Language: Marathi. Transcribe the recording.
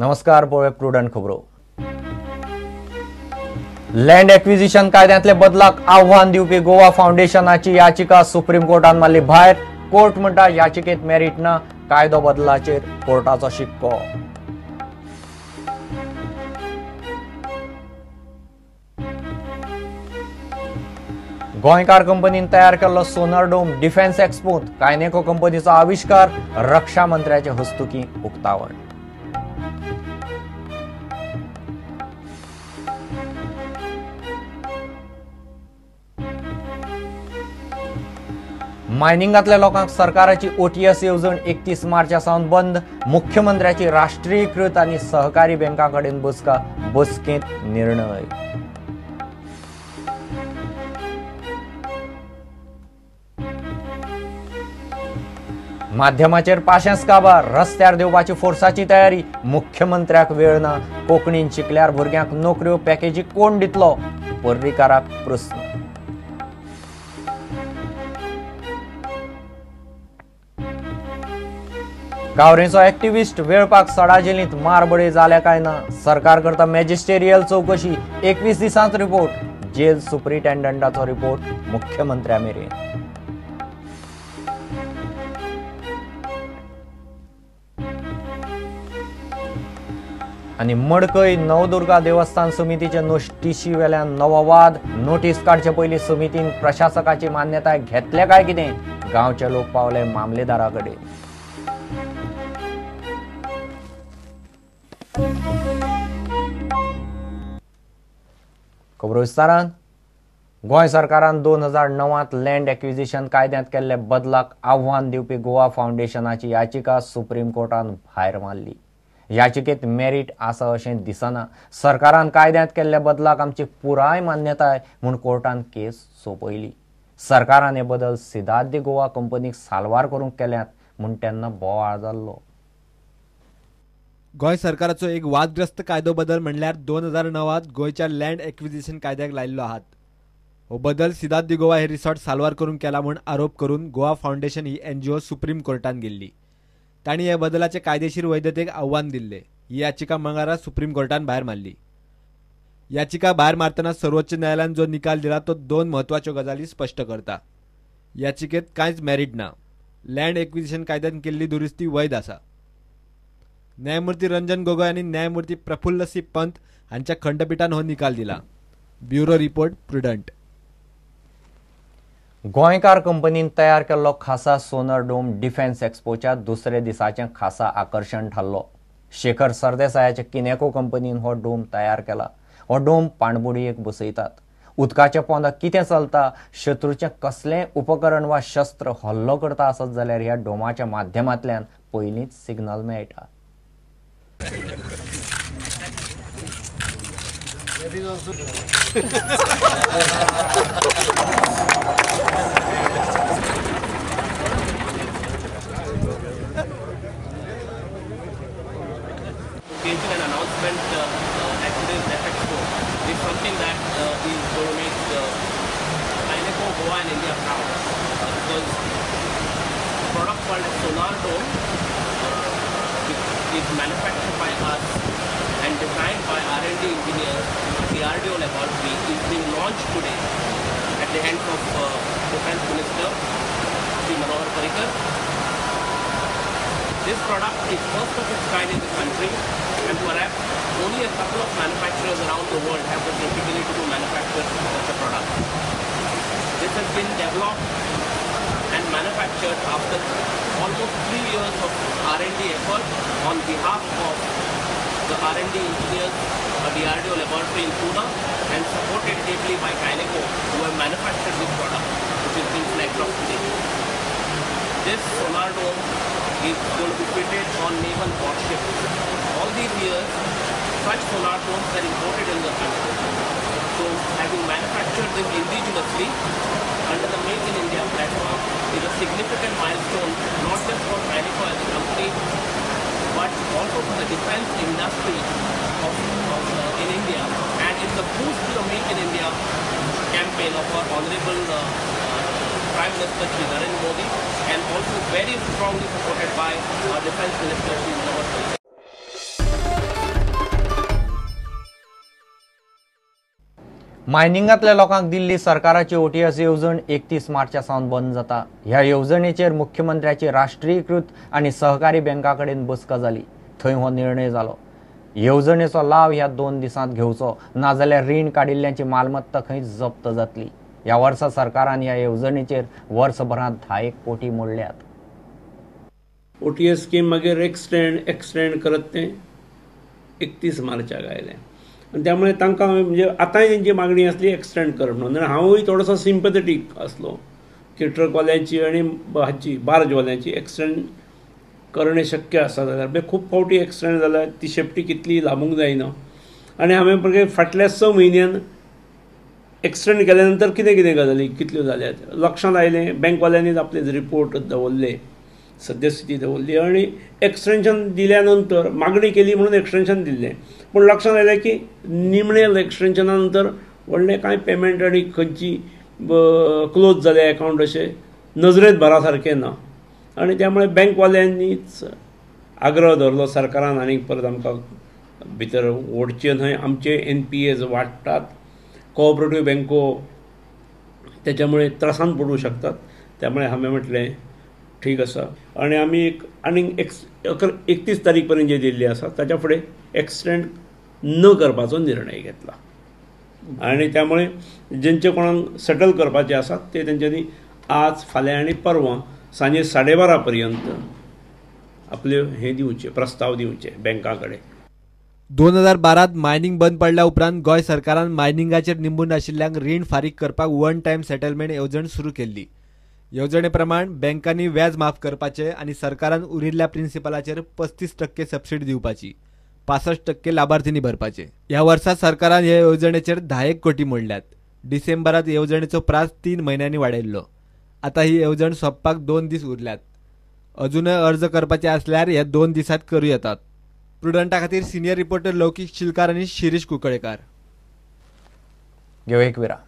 नमस्कार, पळय प्रुडंट खबरो. लँड एक्विजिशन कायद्यांतले बदलाक आव्हान दिवपी गोवा फाउंडेशनाची याचिका सुप्रीम कोर्टान मारली भायर. कोर्ट म्हणटा याचिकेत मेरिट ना, कायदो बदलाचेर कोर्टाचो शिक्को. गोंयकार कंपनीन तयार केल्लो सोलर डोम डिफेन्स एक्सपोंत कायनेको कंपनीचो आविष्कार, रक्षा मंत्र्याचे हस्तुकी उक्तावण. मायनिंगांतल्या लोकांक सरकाराची ओटीएस येवजण 31 मार्चा सावन बंद. मुख्यमंत्र्याची राष्ट्रीयकृत आनी सहकारी बँकां कडेन बसकेंत निर्णय. माध्यमाचेर पाशेंस काबार, रस्त्यार देवपाची फोर्साची तयारी. मुख्यमंत्र्याक वेळ ना, कोंकणीन शिकल्यार भुरग्यांक नोकऱ्यो पॅकेजी कोण दितलो? पर्रीकाराक प्रस्न. गांवरेचो एक्टिव्हिस्ट वेळपाक सडा जेलींत मारबळी जाले काय ना. सरकार करता मॅजिस्टेरियल चौकशी. 21 दिसांत रिपोर्ट. जेल सुप्रिटेंडंटाचो रिपोर्ट मुख्यमंत्र्या मेरेन. आनी मडकय नवदुर्गा देवस्थान समितीचे नोटीशी वेल्यान नवो वाद. नोटीस काडचे पयलीं समितीन प्रशासकाची मान्यताय घेतले काय कितें? गांवचे लोक पावले मामलेदारा कडेन. खबरो विस्तारान. गोंय सरकारान 2009 लँड एक्विजिशन कायद्यांत केल्ले बदलाक आव्हान दिवपी गोवा फाउंडेशनाची याचिका सुप्रीम कोर्टान भायर मारली. याचिकेत मेरिट आसा अशें दिसना. सरकारान कायद्यांत केल्ल्या बदलाक आमची पुराय मान्यताय म्हूण कोर्टान केस सोंपयली. सरकारान हे बदल सिदार्थ गोवा कंपनीक साल्वार करूंक केल्यात म्हूण तेन्ना बोवाळ जाल्लो. गोंय सरकाराचो एक वादग्रस्त कायदो बदल म्हणल्यार 2009 गोंयच्या लँड एक्विजिशन कायद्याक लायिल्लो आहात. हो बदल सिदार्थ गोवा हे रिसॉर्ट साल्वार करून केला म्हूण आरोप करून गोवा फाउंडेशन ही एनजीओ सुप्रीम कोर्टान गेल्ली. तांणी हे बदलाचे कायदेशीर वैधतेक आव्हान दिल्ले. ही याचिका मंगळारा सुप्रीम कोर्टान भायर मारली. याचिका भायर मारतना सर्वोच्च न्यायालयान जो निकाल दिला तो 2 म्हत्वाच्यो गजाली स्पश्ट करता. याचिकेत कांयच मेरिट ना. लँड एक्विजिशन कायद्यान केल्ली दुरुस्ती वैध आसा. न्यायमूर्ती रंजन गोगोय आनी न्यायमूर्ती प्रफुल्ल सी पंत हांच्या खंडपीठान हो निकाल दिला. Bureau report, prudent. गोंयकार कंपनीन तयार केल्लो खासा सोलर डोम डिफेन्स एक्सपोच्या दुसरे दिसाचें खासा आकर्शण थारलो. शेखर सरदेसायाचे किनेको कंपनीन हो डोम तयार केला. हो डोम पाणबुडयेक बसयतात. उदकाच्या पोंदाक कितें चलता, शत्रूचें कसलेंय उपकरण वा शस्त्र हल्लो करता आसत जाल्यार ह्या डोमाच्या माध्यमांतल्यान पयलींच सिग्नल मेळटा. An announcement at today's Expo is something that is going to make Kineco, Goa and India proud because a product called a solar dome is manufactured by us and designed by R&D engineers at the DRDO laboratory is being launched today at the hands of Defence Minister Shri Manohar Parrikar. This product is first of its kind in the country and perhaps only a couple of manufacturers around the world have the capability to manufacture such a product. This has been developed and manufactured after almost 3 years of R&D effort on behalf of the R&D engineers at the DRDO laboratory in Pune and supported ably by Kineco, who have manufactured this product, which is being flagged off today. This solar dome is going to be fitted on naval warships. All these years, such solar domes are imported in the country. So, having manufactured them indigenously under the Make in India platform is a significant milestone, not just for Kineco as a company, but also for the defense industry in India, and it's a boost to the Make in India campaign of our Honorable Prime Minister Shri Narendra Modi, and also very strongly supported by our Defence Minister Shri Manohar Parrikar. मायनिंगातल्या लोकांक दिल्ली सरकाराची ओटीएस येवजण 31 मार्चा सावन बंद जाता. ह्या येवजणेचेर मुख्यमंत्र्याची राष्ट्रीयकृत आणि सहकारी बँका कडेन बसका जाली. थंय हो निर्णय जालो. येवजणेचो लाव ह्या 2 दिसांत घेवचो, नाजाल्यार रीण काडिल्ल्यांची मालमत्ता खंय जप्त जातली. ह्या वर्सा सरकारान ह्या येवजणेचेर वर्सभरांत 10 कोटी मोडल्यात. ओटीएस स्कीम मागीर एक्सटेंड करत ते 31 मार्चाक आयलें आनी त्यामुळे तांकां म्हणजे आतांय तेंची मागणी आसली एक्सटेंड करप म्हणून. आनी हांवूय थोडोसो सिंपथेटीक आसलो की ट्रकवाल्यांची आनी हाची बार्जवाल्यांची एक्सटेंड करणें शक्य आसा जाल्यार खूब फावटी एक्सटेंड जाल्यार ती शेफ्टी कितली लांबूंक जायना. आनी हांवें पळय फाटल्या 6 म्हयन्यान एक्सटेंड केल्या नंतर कितें गजाली कितल्यो जाल्यात लक्षांत आयलें. बँकवाल्यांनीच आपले रिपोर्ट दवरले, सद्यस्थिती दवरली आनी एक्सटेंशन दिल्या नंतर मागणी केली म्हणून एक्सटेंशन दिल्लें. पूण लक्षांत आयलें की निमणे एक्सटेंशना नंतर व्हडलें कांय पेमेंट आनी खंयची क्लोज जाले अकावंट अशें नजरेत भरा सारकें ना. आनी त्यामुळे बँकवाल्यांनीच आग्रह धरलो सरकारान आनीक परत आमकां भितर ओडचे न्हय. आमचे NPAs वाडटात, कोऑपरेटीव बँको त्याच्यामुळे त्रासान पडू शकतात. त्यामुळे हांवें म्हटलें ठीक आसा आनी आमी आनीक 31 तारीख पर्यंत जे दिल्ली आसा ताच्या फुडें एक्सटेंड न करपाचो निर्णय घेतला. आनी त्यामुळे जेंचे कोणाक सेटल करपाचे आसात ते तेंच्यांनी आज फाल्यां आनी परवां सांजे 12:30 पर्यंत आपले हे दिवचे प्रस्ताव दिवचे बँका कडेन. 2012 मायनिंग बंद पडल्या उपरांत गोंय सरकारान मायनिंगाचेर निंबून आशिल्ल्यांक रीण फारीक करपाक वन टायम सेटलमेंट येवजण सुरू केल्ली. येवजणे प्रमाण बँकांनी व्याज माफ करपाचे आनी सरकारान उरिल्ल्या प्रिन्सिपलाचेर 35% सबसिडी दिवपाची, 65% लाभार्थींनी भरपाचे. ह्या वर्सा सरकारान ह्या येवजणेचेर 10 कोटी मोडल्यात. डिसेंबरांत येवजणेचो प्रास 3 म्हयन्यांनी वाडयल्लो. आता ही येवजण सोंपपाक 2 दीस उरल्यात. अजूनय अर्ज करपाचे आसल्यार ह्या 2 दिसांत करूं येतात. प्रुडंटा खातीर सिनियर रिपोर्टर लौकीक शिलकार आनी शिरीश कुंकळेकार. घेऊ एक विराम.